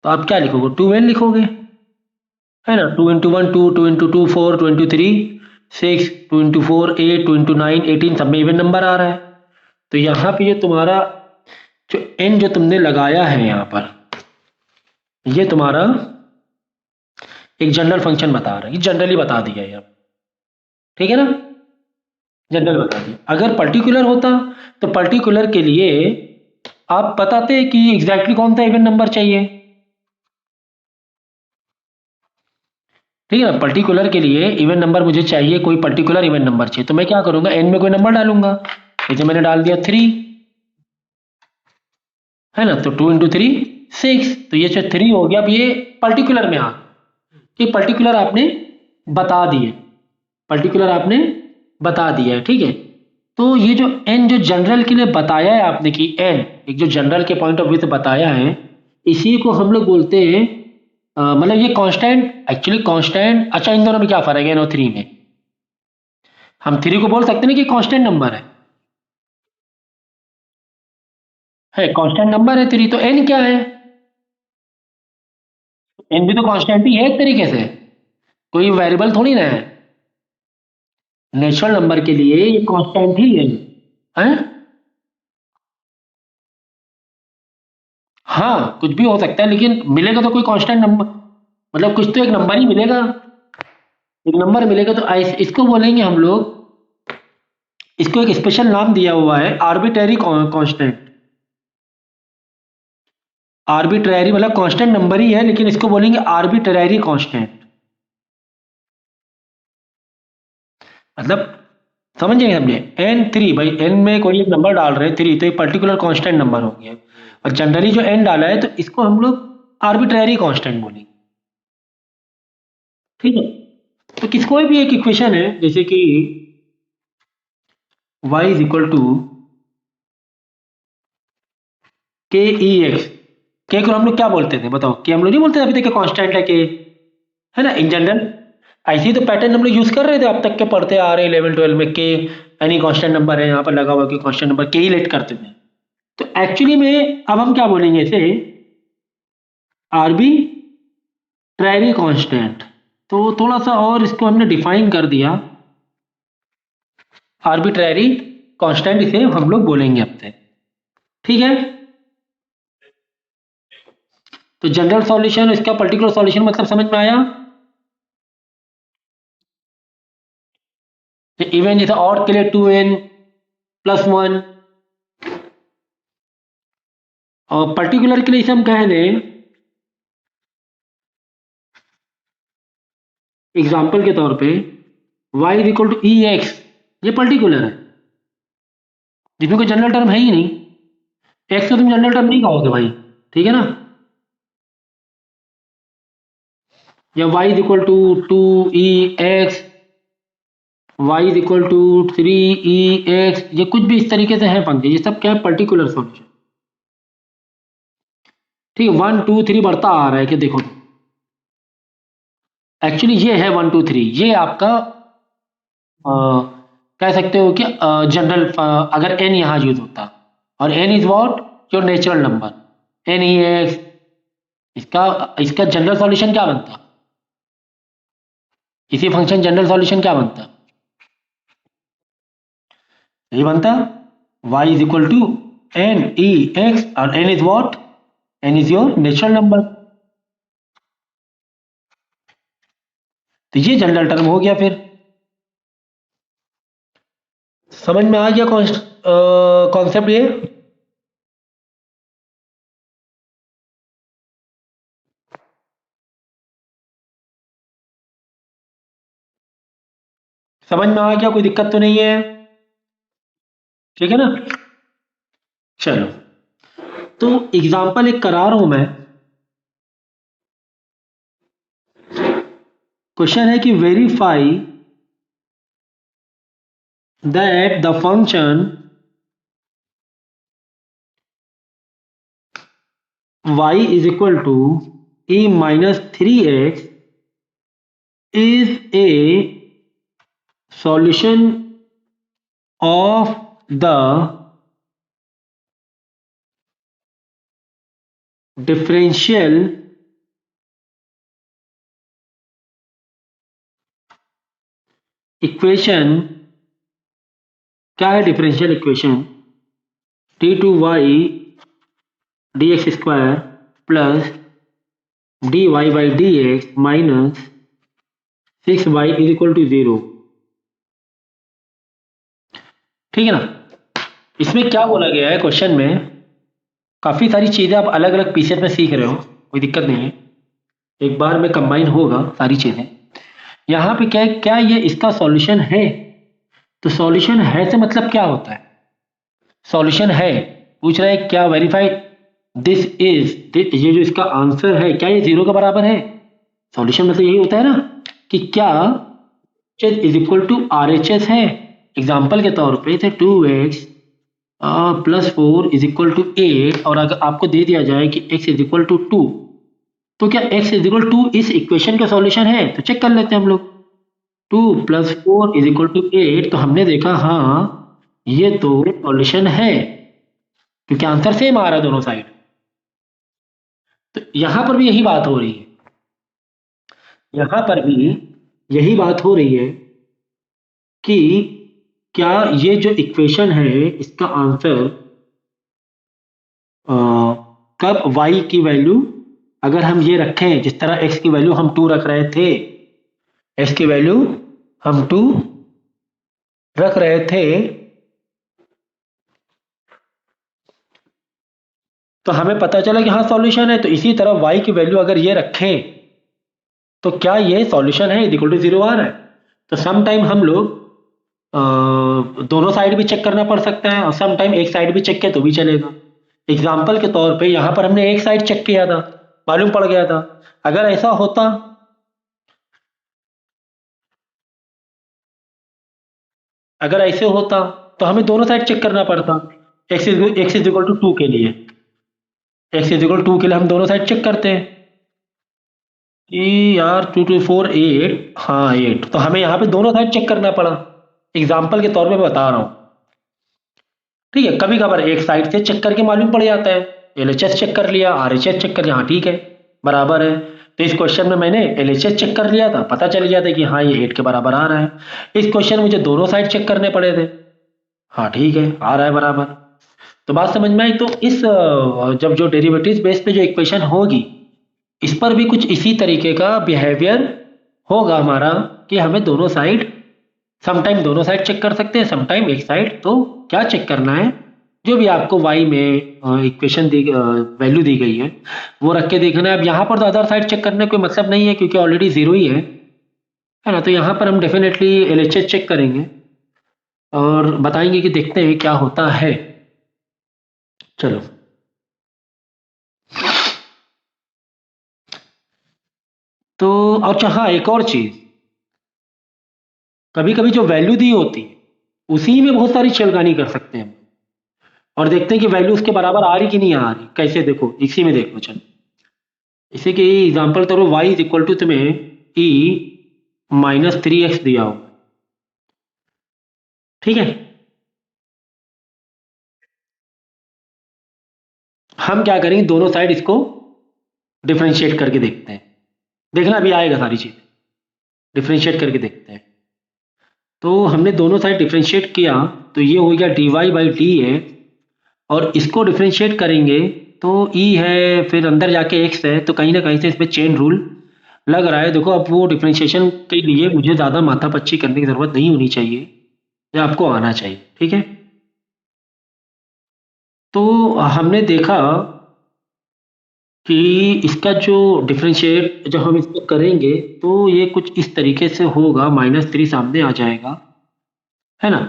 तो आप क्या लिखोगे? 2n लिखोगे, है ना। 2 × 1 2, 2 × 2 4, 2 × 3 6, 2 × 4 8, 2 × 9 18, सब में इवन नंबर आ रहा है। तो यहाँ पे ये तुम्हारा जो n जो तुमने लगाया है यहाँ पर, ये तुम्हारा एक जनरल फंक्शन बता रहा है। ये जनरली बता दिया है अब, ठीक है ना। जनरल बता दिया। अगर पर्टिकुलर होता तो पर्टिकुलर के लिए आप बताते कि एग्जैक्टली कौन सा इवन नंबर चाहिए। ठीक है ना, पर्टिकुलर के लिए इवन नंबर मुझे चाहिए, कोई पर्टिकुलर इवन नंबर चाहिए, तो मैं क्या करूंगा? एन में कोई नंबर डालूंगा। जैसे मैंने डाल दिया 3, है ना। तो 2 × 3 6, तो ये जो 3 हो गया। अब ये पर्टिकुलर में आ, ये पर्टिकुलर आपने बता दिए, पर्टिकुलर आपने बता दिया है। ठीक है, तो ये जो एन जो जनरल के लिए बताया है आपने कि एन एक जो जनरल के पॉइंट ऑफ व्यू से बताया है, इसी को हम लोग बोलते हैं मतलब ये कांस्टेंट, एक्चुअली कांस्टेंट। अच्छा, इन दोनों में क्या फर्क है? एन और 3 में हम 3 को बोल सकते हैं ना कि कांस्टेंट नंबर है कांस्टेंट नंबर है 3। तो एन क्या है? एन भी तो कांस्टेंट ही है एक तरीके से, कोई वेरिएबल थोड़ी ना है। नेचुरल नंबर के लिए ये कांस्टेंट ही है। हाँ, कुछ भी हो सकता है, लेकिन मिलेगा तो कोई कांस्टेंट नंबर, मतलब कुछ तो एक नंबर ही मिलेगा, एक नंबर मिलेगा। तो इसको बोलेंगे हम लोग, इसको एक स्पेशल नाम दिया हुआ है आर्बिट्रेरी कांस्टेंट। आर्बिट्रेरी मतलब कांस्टेंट नंबर ही है, लेकिन इसको बोलेंगे आर्बिट्रेरी कांस्टेंट। मतलब समझे समझे। n3 भाई, n में कोई एक नंबर डाल रहे हैं 3, तो एक पर्टिकुलर कांस्टेंट नंबर हो गया। और जनरली जो n डाला है, तो इसको हम लोग आर्बिट्रेरी कांस्टेंट बोलेंगे। ठीक है, तो किसको भी एक इक्वेशन है, जैसे कि y = के ई एक्स। के को हम लोग क्या बोलते थे बताओ? के हम लोग नहीं बोलते अभी तक कांस्टेंट है के, है ना, इन जनरल। ऐसे ही तो पैटर्न हम लोग यूज कर रहे थे अब तक के, पढ़ते आ रहे हैं 11 12 में। के यानी कांस्टेंट नंबर है, यहाँ पर लगा हुआ कि कांस्टेंट नंबर के ही लेट करते थे। तो एक्चुअली में अब हम क्या बोलेंगे इसे? Arbitrary constant. तो थोड़ा सा और इसको हमने डिफाइन कर दिया, आर्बिट्रेरी कांस्टेंट इसे हम लोग बोलेंगे अब से। ठीक है, तो जनरल सॉल्यूशन, इसका पर्टिकुलर सॉल्यूशन मतलब समझ में आया। इवन जैसे और के लिए 2n+1, और पर्टिकुलर के लिए इसे हम कह दें, एग्जाम्पल के तौर पे y = ex, ये पर्टिकुलर है जिसमें कोई जनरल टर्म है ही नहीं। एक्स को तुम जनरल टर्म नहीं कहोगे भाई, ठीक है ना, या y is equal to 2e(x), y is equal to 3e(x), ये कुछ भी इस तरीके से है पंक्ति, ये सब क्या है, पर्टिकुलर सॉल्यूशन। ठीक है, 1 2 3 बढ़ता आ रहा है कि देखो, एक्चुअली ये है 1 2 3, ये आपका कह सकते हो कि जनरल, अगर n यहाँ यूज होता, और n is what, your natural number, n ही है, इसका इसका जनरल सॉल्यूशन क्या बनता, इसी फंक्शन जनरल सॉल्यूशन क्या बनता, ये बनता y is equal to n e x, और n is what, n is your natural number. तो ये जनरल टर्म हो गया। फिर समझ में आ गया कॉन्सेप्ट ये? समझ में आ गया, कोई दिक्कत तो नहीं है, ठीक है ना। चलो, तो एग्जाम्पल एक करा रहा हूं मैं। क्वेश्चन है कि verify that the function y is equal to e minus 3x is a solution of the differential equation। क्या है differential equation, d2y dx square plus dy by dx minus 6y is equal to 0। ठीक है ना। इसमें क्या बोला गया है क्वेश्चन में, काफी सारी चीजें आप अलग अलग पीसेस में सीख रहे हो, कोई दिक्कत नहीं है, एक बार में कंबाइन होगा सारी चीजें। यहाँ पे क्या है, क्या ये इसका सॉल्यूशन है, तो सॉल्यूशन है से मतलब क्या होता है, सॉल्यूशन है पूछ रहा है, क्या वेरीफाई दिस इज, ये जो इसका आंसर है क्या ये 0 के बराबर है, सॉल्यूशन मतलब यही होता है ना कि क्या इज इक्वल टू RHS है। एग्जाम्पल के तौर पे 2x plus 4 is equal to 8, और अगर आपको दे दिया जाए कि x इज इक्वल टू 2, तो क्या x इज इक्वल टू इस इक्वेशन का सॉल्यूशन है, तो चेक कर लेते हैं हम लोग। 2 प्लस 4 इज इक्वल टू 8, तो हमने देखा हाँ ये तो सॉल्यूशन है, क्योंकि आंसर सेम आ रहा है दोनों साइड। तो यहां पर भी यही बात हो रही है, यहां पर भी यही बात हो रही है कि क्या ये जो इक्वेशन है इसका आंसर कब y की वैल्यू, अगर हम ये रखें जिस तरह x की वैल्यू हम 2 रख रहे थे, x की वैल्यू हम 2 रख रहे थे, तो हमें पता चला कि हाँ सॉल्यूशन है। तो इसी तरह y की वैल्यू अगर ये रखें तो क्या ये सॉल्यूशन है, इक्वल टू 0 आ रहा है। तो सम टाइम हम लोग दोनों साइड भी चेक करना पड़ सकता है, और सम टाइम एक साइड भी चेक किया तो भी चलेगा। एग्जाम्पल के तौर पे यहां पर हमने एक साइड चेक किया था, मालूम पड़ गया था। अगर ऐसा होता, अगर ऐसे होता तो हमें दोनों साइड चेक करना पड़ता। x इज इक्वल टू 2 के लिए, x इज इक्वल टू 2 के लिए हम दोनों साइड चेक करते हैं कि यार 2 2 4 8, हाँ 8, तो हमें यहाँ पे दोनों साइड चेक करना पड़ा। एग्जाम्पल के तौर पे बता रहा हूँ, ठीक है। कभी कभार एक साइड से चेक करके मालूम पड़ जाता है, LHS चेक कर लिया, RHS चेक कर लिया, हाँ ठीक है बराबर है। तो इस क्वेश्चन में मैंने LHS चेक कर लिया था, पता चल गया था कि हाँ ये 8 के बराबर आ रहा है। इस क्वेश्चन में मुझे दोनों साइड चेक करने पड़े थे, हाँ ठीक है आ रहा है बराबर। तो बात समझ में आई। तो इस जब जो डेरिवेटिव्स बेस पे जो इक्वेशन होगी, इस पर भी कुछ इसी तरीके का बिहेवियर होगा हमारा, कि हमें दोनों साइड, समटाइम दोनों साइड चेक कर सकते हैं, समटाइम एक साइड। तो क्या चेक करना है, जो भी आपको y में इक्वेशन दी वैल्यू दी गई है वो रख के देखना है। अब यहाँ पर तो अदर साइड चेक करने कोई मतलब नहीं है, क्योंकि ऑलरेडी 0 ही है ना। तो यहाँ पर हम डेफिनेटली LHS चेक करेंगे और बताएंगे कि देखते हैं क्या होता है। चलो। तो अच्छा हाँ, एक और चीज़, कभी कभी जो वैल्यू दी होती है उसी में बहुत सारी छेड़खानी कर सकते हैं और देखते हैं कि वैल्यू उसके बराबर आ रही कि नहीं आ रही। कैसे? देखो, इसी में देखो, चलो इसी के एग्जाम्पल तो y इज इक्वल टू तुम्हें e -3x दिया हो, ठीक है। हम क्या करेंगे, दोनों साइड इसको डिफरेंशिएट करके देखते हैं। देखना अभी आएगा सारी चीज, डिफरेंशिएट करके देखते हैं। तो हमने दोनों साइड डिफरेंशिएट किया तो ये हो गया dy बाई डी है, और इसको डिफरेंशिएट करेंगे तो e है, फिर अंदर जाके x है, तो कहीं ना कहीं से इसमें चेन रूल लग रहा है। देखो, अब वो डिफरेंशिएशन के लिए मुझे ज़्यादा माथापच्ची करने की ज़रूरत नहीं होनी चाहिए, या आपको आना चाहिए, ठीक है। तो हमने देखा कि इसका जो डिफरेंशिएट जब हम इसको करेंगे तो ये कुछ इस तरीके से होगा, -3 सामने आ जाएगा, है ना,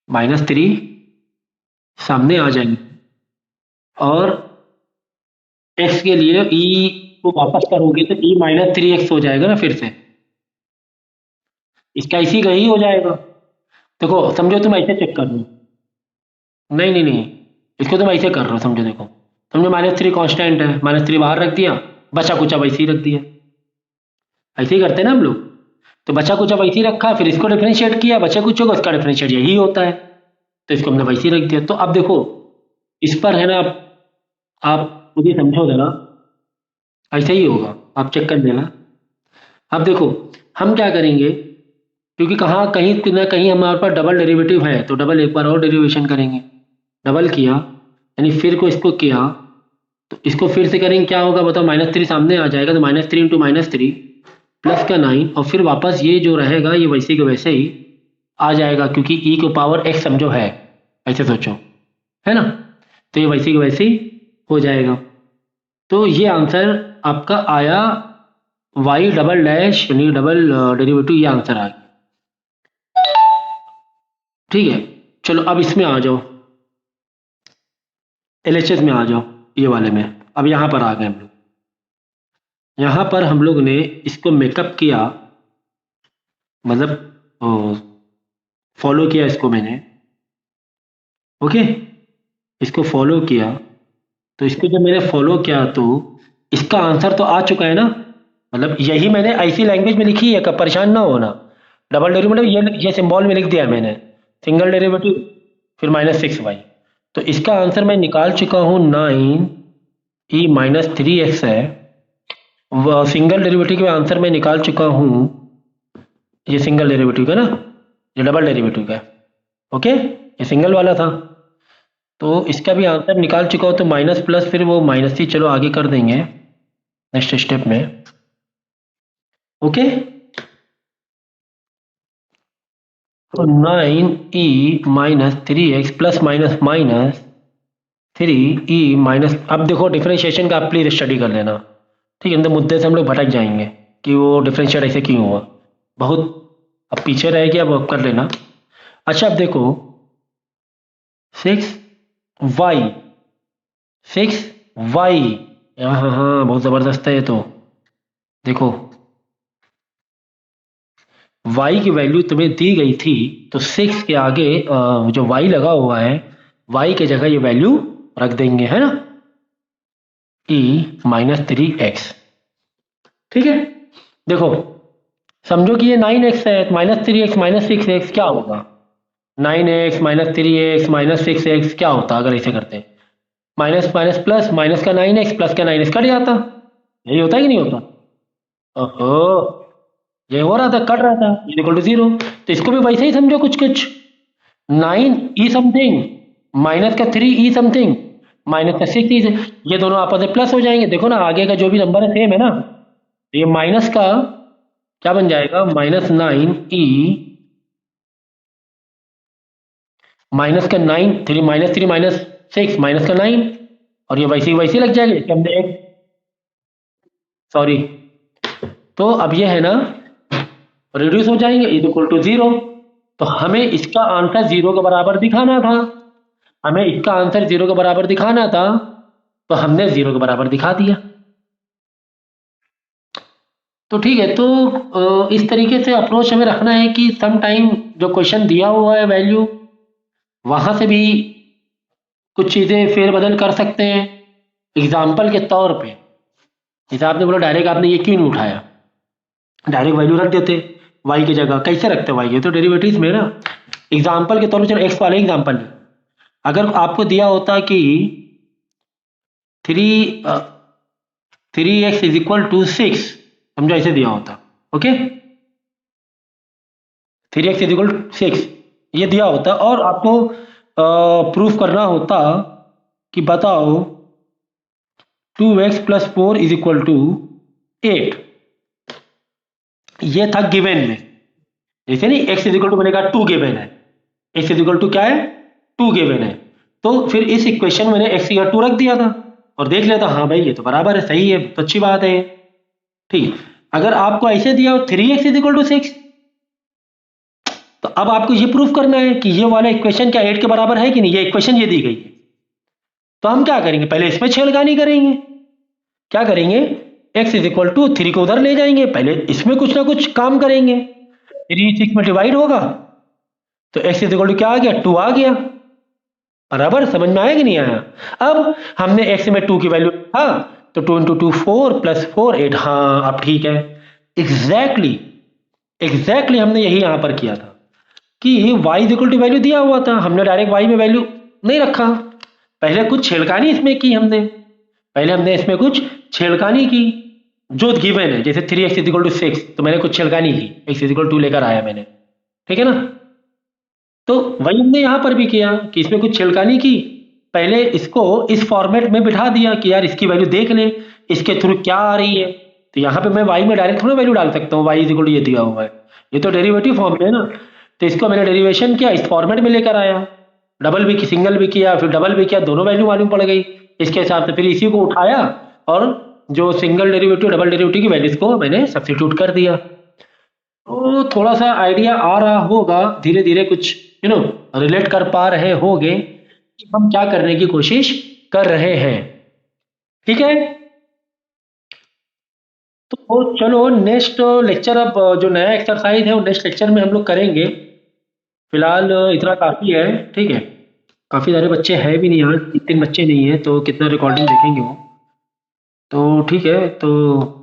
-3 सामने आ जाएंगे, और x के लिए e को वापस करोगे तो e -3x हो जाएगा ना, फिर से इसका इसी का ही हो जाएगा। देखो समझो, तुम ऐसे चेक कर लो, नहीं नहीं नहीं, इसको तुम ऐसे कर रहे हो, समझो, देखो समझो -3 कांस्टेंट है, -3 बाहर रख दिया, बचा कुचा वैसे ही रख दिया, ऐसे ही करते हैं ना हम लोग। तो बचा कुचा वैसे ही रखा, फिर इसको डिफरेंशिएट किया, बचा कुचा को, इसका डिफरेंशिएट यही होता है, तो इसको हमने वैसे ही रख दिया। तो अब देखो, इस पर है ना, आप खुद ही समझो जरा, ऐसा ही होगा, आप चेक कर लेना। अब देखो, हम क्या करेंगे, क्योंकि कहाँ कहीं ना कहीं हमारे पास डबल डेरिवेटिव है, तो डबल एक बार और डेरिवेशन करेंगे। डबल किया यानी फिर को इसको किया, तो इसको फिर से करेंगे, क्या होगा बताओ, -3 सामने आ जाएगा, तो -3 इंटू -3 प्लस का 9, और फिर वापस ये जो रहेगा ये वैसे के वैसे ही आ जाएगा, क्योंकि e को पावर x समझो है, ऐसे सोचो, है ना, तो ये वैसे के वैसे ही हो जाएगा। तो ये आंसर आपका आया, y डबल डैश यानी डबल डेरिवेटिव, ये आंसर आ गया, ठीक है। चलो अब इसमें आ जाओ, LHS में आ जाओ, ये वाले में। अब यहाँ पर आ गए हम लोग, यहाँ पर हम लोग ने इसको मेकअप किया, मतलब फॉलो किया इसको मैंने, ओके, इसको फॉलो किया। तो इसको जब मैंने फॉलो किया तो इसका आंसर तो आ चुका है ना, मतलब यही मैंने ऐसी लैंग्वेज में लिखी है, कब परेशान ना होना। डबल डेरिवेटिव ये सिंबल में लिख दिया मैंने, सिंगल डेरिवेटिव फिर -6y, तो इसका आंसर मैं निकाल चुका हूँ 9e-3x है। वह सिंगल डेरिवेटिव का आंसर मैं निकाल चुका हूँ, ये सिंगल डेरिवेटिव का ना, ये डबल डेरिवेटिव का, ओके, ये सिंगल वाला था, तो इसका भी आंसर निकाल चुका हूँ। तो माइनस प्लस फिर वो माइनस ही, चलो आगे कर देंगे नेक्स्ट स्टेप में, ओके। तो 9e-3x प्लस माइनस -3e-, अब देखो डिफरेंशिएशन का आप प्लीज स्टडी कर लेना, ठीक है, तो मुद्दे से हम लोग भटक जाएंगे कि वो डिफरेंशिएट ऐसे क्यों हुआ, बहुत अब पीछे रहेगी, अब कर लेना। अच्छा अब देखो, 6y 6y, हाँ हाँ बहुत ज़बरदस्त है ये तो। देखो y की वैल्यू तुम्हें दी गई थी, तो 6 के आगे जो y लगा हुआ है, y के जगह ये वैल्यू रख देंगे, है ना, e-3x, ठीक है। देखो समझो कि ये 9x है, -3x -6x क्या होगा, 9x -3x -6x क्या होता अगर ऐसे करते हैं, माइनस माइनस प्लस, माइनस का 9x प्लस का 9x कट जाता, यही होता है कि नहीं होता। ओहो, ये हो रहा था, कट रहा था, इक्वल टू 0, तो इसको भी वैसे ही समझो, कुछ कुछ 9e समथिंग माइनस का 3e समथिंग माइनस का 6e, ये दोनों आपस में प्लस हो जाएंगे। देखो ना आगे का जो भी नंबर है सेम है ना, तो ये माइनस का क्या बन जाएगा, -9e माइनस का 9, 3 -6 माइनस का 9, और ये वैसे ही लग जाएगा, इसके हमने एक, सॉरी, तो अब ये है ना रिड्यूस हो जाएंगे, इक्वल टू 0, तो हमें इसका आंसर 0 के बराबर दिखाना था, हमें इसका आंसर 0 के बराबर दिखाना था, तो हमने 0 के बराबर दिखा दिया। तो ठीक है, तो इस तरीके से अप्रोच हमें रखना है कि सम टाइम जो क्वेश्चन दिया हुआ है वैल्यू, वहाँ से भी कुछ चीज़ें फेरबदल कर सकते हैं। एग्जाम्पल के तौर पे, जैसे आपने बोला डायरेक्ट आपने ये क्यों नहीं उठाया, डायरेक्ट वैल्यू रख देते वाई की जगह, कैसे रखते वाई, ये तो डेरिवेटिव्स में ना। एग्जाम्पल के तौर पे, चलो एक्स वाले एग्जाम्पल में, अगर आपको दिया होता कि three 3x is equal to 6, समझो ऐसे दिया होता, okay, 3x is equal to 6 ये दिया होता, और आपको प्रूफ करना होता कि बताओ 2x plus 4 is equal to 8, ये था गिवन में। जैसे नहीं x इज इक्वल टू, मैंने कहा 2 गिवन है, x इज इक्वल टू क्या है, 2 गिवन है, तो फिर इस इक्वेशन में मैंने x की जगह 2 रख दिया था और देख लिया था हाँ भाई ये तो बराबर है, सही है, तो अच्छी बात है। ठीक, अगर आपको ऐसे दिया हो 3x इज इक्वल टू 6, तो अब आपको ये प्रूफ करना है कि ये वाला इक्वेशन क्या 8 के बराबर है कि नहीं, ये इक्वेशन ये दी गई है। तो हम क्या करेंगे, पहले इसमें छेड़खानी करेंगे, क्या करेंगे, x इज इक्वल टू 3 को उधर ले जाएंगे, पहले इसमें कुछ ना कुछ काम करेंगे, 3 6 में डिवाइड होगा तो x इज इक्वल टू क्या आ गया, 2 आ गया, बराबर, समझ में आया कि नहीं आया। अब हमने x में 2 की वैल्यू, हाँ, तो 2 इंटू 2 4 प्लस 4 8, हाँ अब ठीक है, एग्जैक्टली एग्जैक्टली हमने यही यहां पर किया था कि y is equal to value दिया हुआ था, हमने डायरेक्ट y में वैल्यू नहीं रखा, पहले कुछ छेड़खानी इसमें की हमने, पहले हमने इसमें कुछ छेड़खानी की जो गिवन है, जैसे 3x इज इक्वल टू 6, तो मैंने कुछ छेड़खानी की, x इज इक्वल टू लेकर आया मैंने, ठीक है ना। तो वही हमने यहां पर भी किया कि इसमें कुछ छेड़खानी की, पहले इसको इस फॉर्मेट में बिठा दिया कि यार इसकी वैल्यू देख ले, इसके थ्रू क्या आ रही है, तो यहाँ पे मैं y में डायरेक्ट थोड़ा वैल्यू डाल सकता हूँ, y इज इक्वल टू ये दिया हुआ है, ये तो डेरिवेटिव फॉर्म में है ना, तो इसको मैंने डेरिवेशन किया, इस फॉर्मेट में लेकर आया, डबल भी सिंगल भी किया, फिर डबल भी किया, दोनों वैल्यू मालूम पड़ गई, इसके हिसाब से फिर इसी को उठाया और जो सिंगल डेरिवेटिव डबल डेरिवेटिव की वैल्यूज को मैंने सब्स्टिट्यूट कर दिया। तो थोड़ा सा आइडिया आ रहा होगा, धीरे धीरे कुछ रिलेट कर पा रहे होंगे कि हम क्या करने की कोशिश कर रहे हैं, ठीक है। तो चलो नेक्स्ट लेक्चर, अब जो नया एक्सरसाइज है वो नेक्स्ट लेक्चर में हम लोग करेंगे, फिलहाल इतना काफ़ी है, ठीक है। काफ़ी सारे बच्चे हैं भी नहीं, आज 3 बच्चे नहीं हैं, तो कितना रिकॉर्डिंग देखेंगे वो, तो ठीक है, तो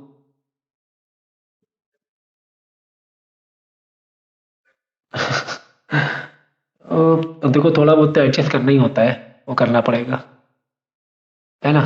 देखो थोड़ा बहुत तो एडजस्ट करना ही होता है, वो करना पड़ेगा, है ना।